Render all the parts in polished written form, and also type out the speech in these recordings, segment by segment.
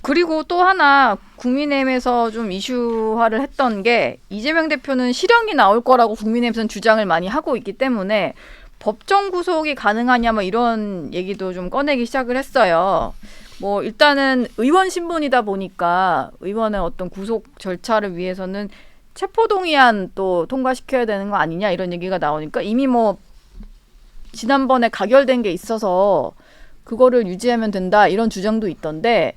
그리고 또 하나 국민의힘에서 좀 이슈화를 했던 게 이재명 대표는 실형이 나올 거라고 국민의힘에서는 주장을 많이 하고 있기 때문에 법정 구속이 가능하냐 뭐 이런 얘기도 좀 꺼내기 시작을 했어요. 뭐 일단은 의원 신분이다 보니까 의원의 어떤 구속 절차를 위해서는 체포동의안 또 통과시켜야 되는 거 아니냐 이런 얘기가 나오니까 이미 뭐 지난번에 가결된 게 있어서 그거를 유지하면 된다 이런 주장도 있던데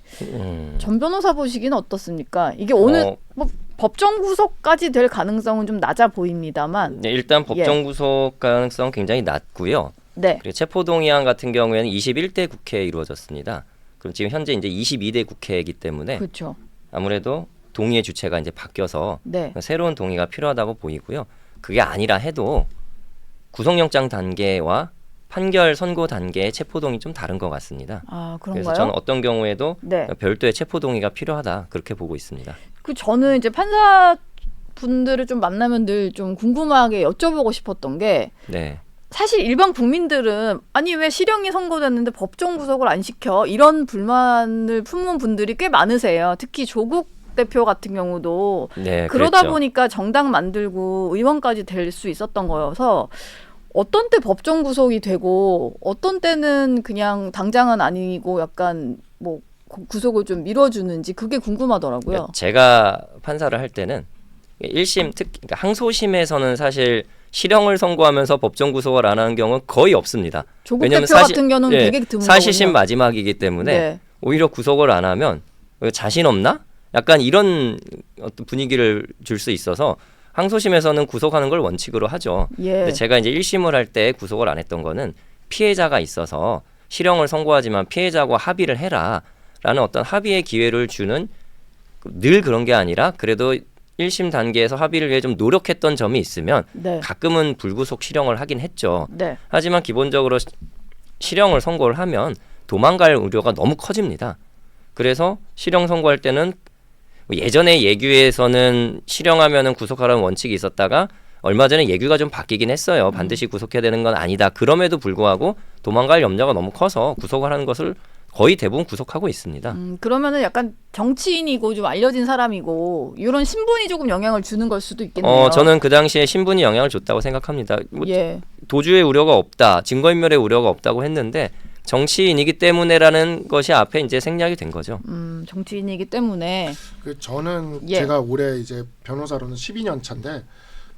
전 변호사 보시기는 어떻습니까? 이게 오늘 뭐 법정 구속까지 될 가능성은 좀 낮아 보입니다만 네, 일단 법정 구속 가능성 굉장히 낮고요. 네. 그리고 체포동의안 같은 경우에는 21대 국회에 이루어졌습니다. 그럼 지금 현재 이제 22대 국회이기 때문에 그렇죠. 아무래도 동의의 주체가 이제 바뀌어서 네. 새로운 동의가 필요하다고 보이고요. 그게 아니라 해도 구속영장 단계와 판결 선고 단계의 체포동의 좀 다른 것 같습니다. 아, 그래서 그런가요? 저는 어떤 경우에도 네. 별도의 체포동의가 필요하다 그렇게 보고 있습니다. 그 저는 이제 판사 분들을 좀 만나면 늘 좀 궁금하게 여쭤보고 싶었던 게 네. 사실 일반 국민들은 아니 왜 실형이 선고됐는데 법정 구속을 안 시켜 이런 불만을 품는 분들이 꽤 많으세요. 특히 조국 대표 같은 경우도 네, 그러다 그랬죠. 보니까 정당 만들고 의원까지 될 수 있었던 거여서 어떤 때 법정 구속이 되고 어떤 때는 그냥 당장은 아니고 약간 뭐 구속을 좀 미뤄주는지 그게 궁금하더라고요. 그러니까 제가 판사를 할 때는 1심 그러니까 항소심에서는 사실 실형을 선고하면서 법정 구속을 안 하는 경우는 거의 없습니다. 조국 대표 같은 경우는 되게 드문 사실심 거군요. 마지막이기 때문에 네. 오히려 구속을 안 하면 자신 없나? 약간 이런 어떤 분위기를 줄 수 있어서 항소심에서는 구속하는 걸 원칙으로 하죠. 예. 근데 제가 이제 1심을 할 때 구속을 안 했던 거는 피해자가 있어서 실형을 선고하지만 피해자와 합의를 해라라는 어떤 합의의 기회를 주는 늘 그런 게 아니라 그래도 1심 단계에서 합의를 위해 좀 노력했던 점이 있으면 네. 가끔은 불구속 실형을 하긴 했죠. 네. 하지만 기본적으로 실형을 선고를 하면 도망갈 우려가 너무 커집니다. 그래서 실형 선고할 때는 예전에 예규에서는 실형하면은 구속하라는 원칙이 있었다가 얼마 전에 예규가 좀 바뀌긴 했어요. 반드시 구속해야 되는 건 아니다. 그럼에도 불구하고 도망갈 염려가 너무 커서 구속을 하는 것을 거의 대부분 구속하고 있습니다. 그러면은 약간 정치인이고 좀 알려진 사람이고 이런 신분이 조금 영향을 주는 걸 수도 있겠네요. 저는 그 당시에 신분이 영향을 줬다고 생각합니다. 뭐 예. 도주의 우려가 없다, 증거인멸의 우려가 없다고 했는데 정치인이기 때문에라는 것이 앞에 이제 생략이 된 거죠. 정치인이기 때문에 저는 예. 제가 올해 이제 변호사로는 12년 차인데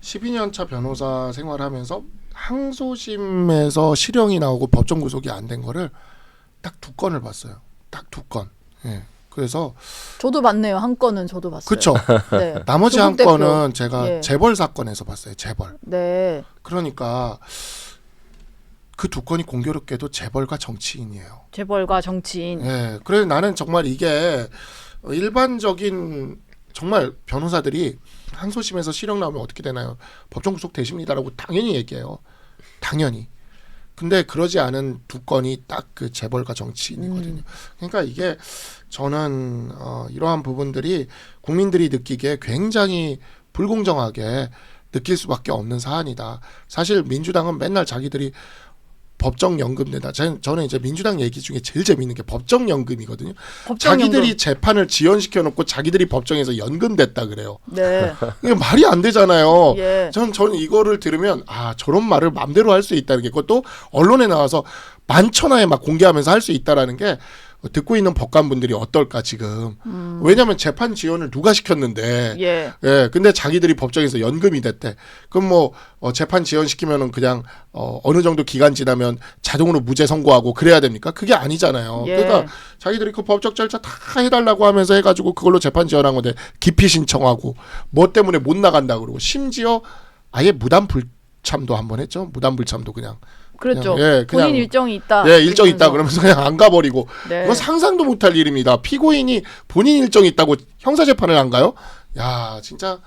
12년 차 변호사 생활하면서 항소심에서 실형이 나오고 법정 구속이 안 된 거를 딱 2건을 봤어요. 딱 2건. 예. 그래서 저도 봤네요. 한 건은 저도 봤어요. 그렇죠. 네. 나머지 한 조국 대표. 건은 제가 예. 재벌 사건에서 봤어요. 재벌. 네. 그러니까 그 2건이 공교롭게도 재벌과 정치인이에요. 재벌과 정치인. 예. 그래서 나는 정말 이게 일반적인 정말 변호사들이 항소심에서 실형 나오면 어떻게 되나요? 법정 구속 되십니다라고 당연히 얘기해요. 당연히. 근데 그러지 않은 2건이 딱 그 재벌과 정치인이거든요. 그러니까 이게 저는 이러한 부분들이 국민들이 느끼기에 굉장히 불공정하게 느낄 수밖에 없는 사안이다. 사실 민주당은 맨날 자기들이 법정연금 내다. 저는 이제 민주당 얘기 중에 제일 재밌는 게 법정연금이거든요. 자기들이 재판을 지연시켜놓고 자기들이 법정에서 연금됐다 그래요. 네. 이게 말이 안 되잖아요. 예. 저는 이거를 들으면 저런 말을 맘대로 할 수 있다는 게 그것도 언론에 나와서 만천하에 막 공개하면서 할 수 있다라는 게 듣고 있는 법관분들이 어떨까 지금. 왜냐하면 재판 지연을 누가 시켰는데. 예. 근데 자기들이 법정에서 연금이 됐대. 그럼 뭐 재판 지연시키면은 그냥 어느 정도 기간 지나면 자동으로 무죄 선고하고 그래야 됩니까? 그게 아니잖아요. 예. 그러니까 자기들이 그 법적 절차 다 해달라고 하면서 해가지고 그걸로 재판 지연한 건데 기피 신청하고 뭐 때문에 못 나간다 그러고 심지어 아예 무단 불참도 한번 했죠. 무단 불참도 그냥. 그렇죠. 그냥 본인 일정이 있다. 예, 일정 있다 그러면서 그냥 안 가버리고. 네. 그건 상상도 못할 일입니다. 피고인이 본인 일정이 있다고 형사 재판을 안 가요? 야, 진짜.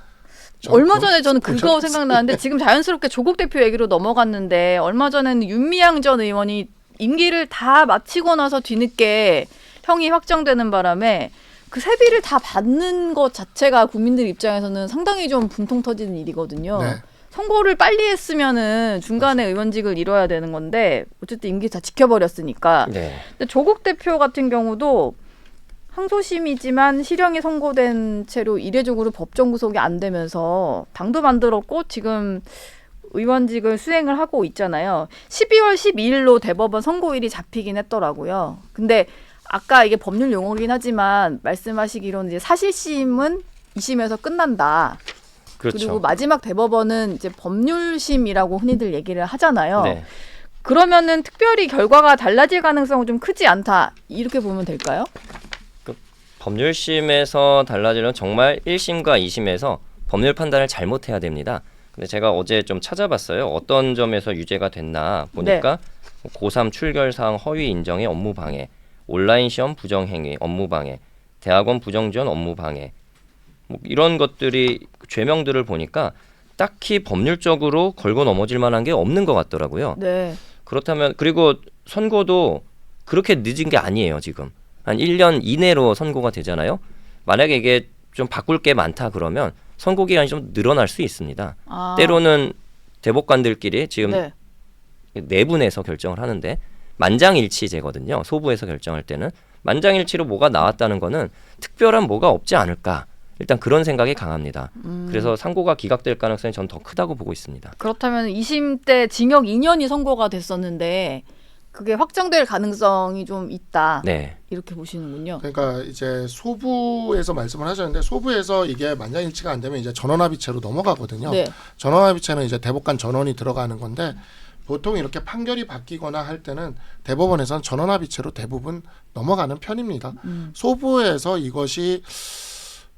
얼마 전에 저는 그거 생각나는데 지금 자연스럽게 조국 대표 얘기로 넘어갔는데 얼마 전에는 윤미향 전 의원이 임기를 다 마치고 나서 뒤늦게 형이 확정되는 바람에 그 세비를 다 받는 것 자체가 국민들 입장에서는 상당히 좀 분통 터지는 일이거든요. 네. 선고를 빨리 했으면은 중간에 의원직을 잃어야 되는 건데 어쨌든 임기 다 지켜버렸으니까. 네. 근데 조국 대표 같은 경우도 항소심이지만 실형이 선고된 채로 이례적으로 법정 구속이 안 되면서 당도 만들었고 지금 의원직을 수행을 하고 있잖아요. 12월 12일로 대법원 선고일이 잡히긴 했더라고요. 근데 아까 이게 법률 용어긴 하지만 말씀하시기로는 이제 사실심은 2심에서 끝난다. 그렇죠. 그리고 마지막 대법원은 이제 법률심이라고 흔히들 얘기를 하잖아요. 네. 그러면은 특별히 결과가 달라질 가능성은 좀 크지 않다. 이렇게 보면 될까요? 법률심에서 달라지는 정말 1심과 2심에서 법률 판단을 잘못해야 됩니다. 근데 제가 어제 좀 찾아봤어요. 어떤 점에서 유죄가 됐나 보니까 고3 출결사항 허위 인정의 업무 방해, 온라인 시험 부정 행위, 업무 방해, 대학원 부정 지원 업무 방해, 뭐 이런 것들이 죄명들을 보니까 딱히 법률적으로 걸고 넘어질 만한 게 없는 것 같더라고요. 네. 그렇다면 그리고 선고도 그렇게 늦은 게 아니에요. 지금 한 1년 이내로 선고가 되잖아요. 만약에 이게 좀 바꿀 게 많다 그러면 선고 기간이 좀 늘어날 수 있습니다. 아, 때로는 대법관들끼리 지금 네. 내분에서 결정을 하는데 만장일치제거든요. 소부에서 결정할 때는 만장일치로 뭐가 나왔다는 거는 특별한 뭐가 없지 않을까. 일단 그런 생각이 강합니다. 그래서 상고가 기각될 가능성이 전 더 크다고 보고 있습니다. 그렇다면 2심 때 징역 2년이 선고가 됐었는데 그게 확정될 가능성이 좀 있다. 네. 이렇게 보시는군요. 그러니까 이제 소부에서 말씀을 하셨는데 소부에서 이게 만장일치가 안 되면 이제 전원합의체로 넘어가거든요. 네. 전원합의체는 이제 대법관 전원이 들어가는 건데 보통 이렇게 판결이 바뀌거나 할 때는 대법원에서는 전원합의체로 대부분 넘어가는 편입니다. 소부에서 이것이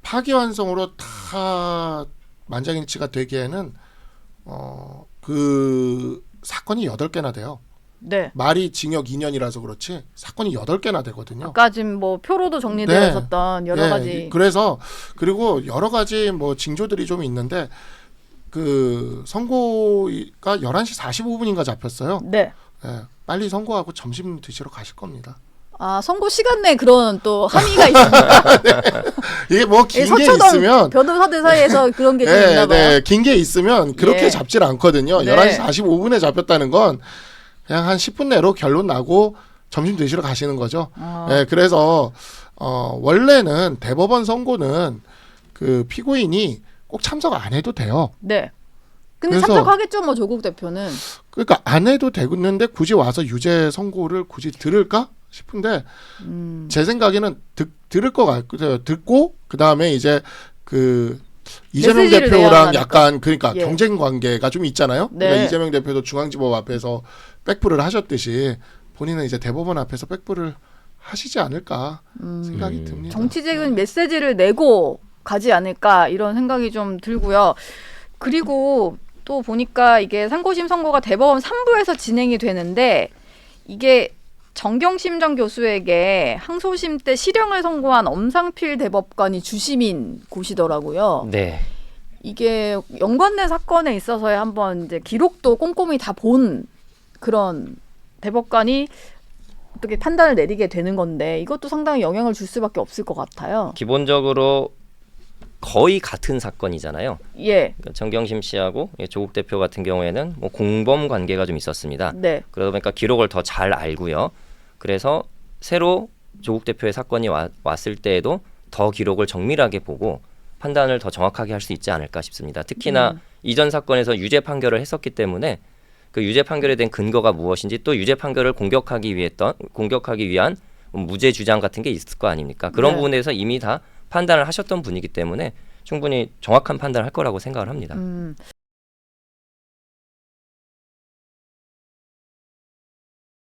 파기환송으로 다 만장일치가 되기에는 그 사건이 8개나 돼요. 네. 말이 징역 2년이라서 그렇지 사건이 8개나 되거든요. 아까 지금 뭐 표로도 정리되어 네. 있었던 여러 가지. 그래서 그리고 여러 가지 뭐 징조들이 좀 있는데 그 선고가 11시 45분인가 잡혔어요. 네. 예, 빨리 선고하고 점심 드시러 가실 겁니다. 아, 선고 시간 내에 그런 또 함의가 있습니다. 이게 뭐 긴 게 서초동 있으면 변호사들 사이에서 그런 게 좀 있나 봐요. 긴 게 있으면 그렇게 예. 잡질 않거든요. 네. 11시 45분에 잡혔다는 건 그냥 한 10분 내로 결론 나고 점심 드시러 가시는 거죠. 예, 그래서 원래는 대법원 선고는 그 피고인이 꼭 참석 안 해도 돼요. 네. 근데 그래서- 참석하겠죠, 뭐 조국 대표는. 그러니까 안 해도 되는데 굳이 와서 유죄 선고를 굳이 들을까 싶은데 제 생각에는 들을 것 같고요. 듣고 그 다음에 이제 그 이재명 메시지를 내야 대표랑 하니까. 약간 그러니까 예. 경쟁 관계가 좀 있잖아요. 네. 그러니까 이재명 대표도 중앙지법 앞에서 백부를 하셨듯이 본인은 이제 대법원 앞에서 백부를 하시지 않을까 생각이 듭니다. 정치적인 메시지를 내고 가지 않을까 이런 생각이 좀 들고요. 그리고 또 보니까 이게 상고심 선고가 대법원 3부에서 진행이 되는데 이게 정경심 전 교수에게 항소심 때 실형을 선고한 엄상필 대법관이 주심인 곳이더라고요. 네. 이게 연관된 사건에 있어서의 한번 이제 기록도 꼼꼼히 다 본 그런 대법관이 어떻게 판단을 내리게 되는 건데 이것도 상당히 영향을 줄 수밖에 없을 것 같아요. 기본적으로 거의 같은 사건이잖아요. 예, 그러니까 정경심 씨하고 조국 대표 같은 경우에는 뭐 공범 관계가 좀 있었습니다. 네, 그러다 보니까 기록을 더 잘 알고요. 그래서 새로 조국 대표의 사건이 왔을 때에도 더 기록을 정밀하게 보고 판단을 더 정확하게 할 수 있지 않을까 싶습니다. 특히나 이전 사건에서 유죄 판결을 했었기 때문에 그 유죄 판결에 대한 근거가 무엇인지 또 유죄 판결을 공격하기 위한 무죄 주장 같은 게 있을 거 아닙니까? 그런 네. 부분에서 이미 다 판단을 하셨던 분이기 때문에 충분히 정확한 판단을 할 거라고 생각을 합니다.